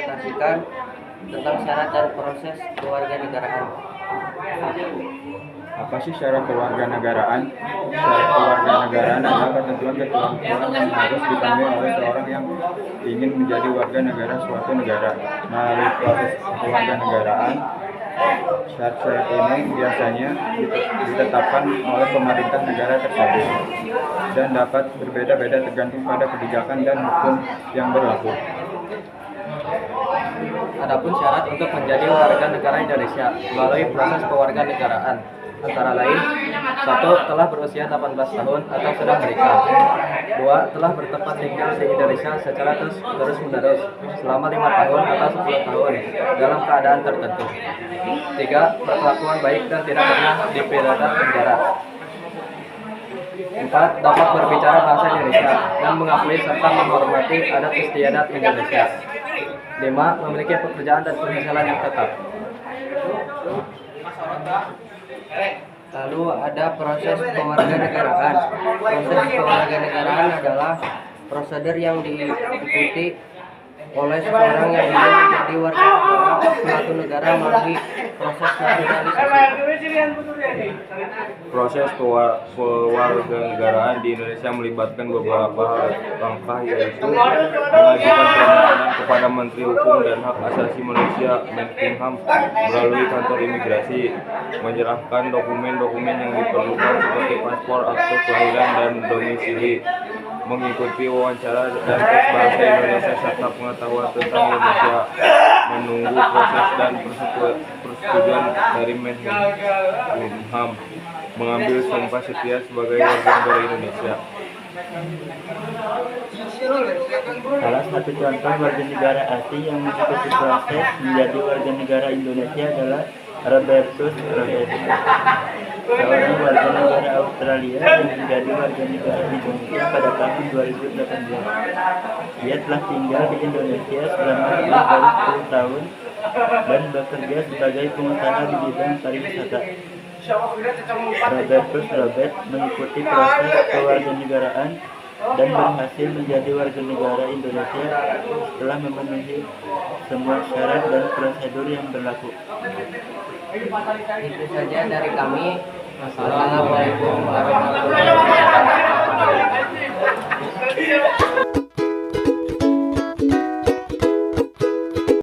mempresentasikan tentang syarat dan proses kewarganegaraan. Apa sih syarat kewarganegaraan? Syarat kewarganegaraan adalah ketentuan-ketentuan yang harus dipenuhi oleh seorang yang ingin menjadi warga negara suatu negara. Melalui proses kewarganegaraan, syarat-syarat ini biasanya ditetapkan oleh pemerintah negara tersebut dan dapat berbeda-beda tergantung pada kebijakan dan hukum yang berlaku. Adapun syarat untuk menjadi warga negara Indonesia melalui proses kewarganegaraan antara lain: 1. Telah berusia 18 tahun atau sudah menikah. 2. Telah bertempat tinggal di Indonesia secara terus-menerus selama 5 tahun atau 10 tahun dalam keadaan tertentu. 3. Berkelakuan baik dan tidak pernah dipidana penjara. 4. Dapat berbicara bahasa Indonesia dan mengakui serta menghormati adat istiadat Indonesia. 5. Memiliki pekerjaan dan penghasilan yang tetap. Lalu ada proses kewarganegaraan. Proses kewarganegaraan adalah prosedur yang diikuti oleh seseorang yang ingin menjadi warga negara suatu negara melalui proses naturalisasi. Proses kewarganegaraan di Indonesia melibatkan beberapa langkah, yaitu mengajukan permohonan kepada Menteri Hukum dan Hak Asasi Manusia Menkumham melalui kantor imigrasi, menyerahkan dokumen-dokumen yang diperlukan seperti paspor, akte kelahiran, dan domisili, mengikuti wawancara dan tes bahasa Indonesia serta pengetahuan tentang Indonesia, menunggu proses dan persetujuan dari Menkumham, mengambil sumpah setia sebagai warga negara Indonesia. Salah satu contoh warga negara asing yang mengikuti proses menjadi warga negara Indonesia adalah Robertus Robert, seorang warga negara Australia yang menjadi warga negara Indonesia pada tahun 2018. Ia telah tinggal di Indonesia selama lebih dari 10 tahun dan bekerja sebagai pengusaha di bidang pariwisata. Robertus Robert mengikuti proses kewarganegaraan dan berhasil menjadi warga negara Indonesia setelah memenuhi semua syarat dan prosedur yang berlaku. Itu saja dari kami. Wassalamualaikum warahmatullahi wabarakatuh.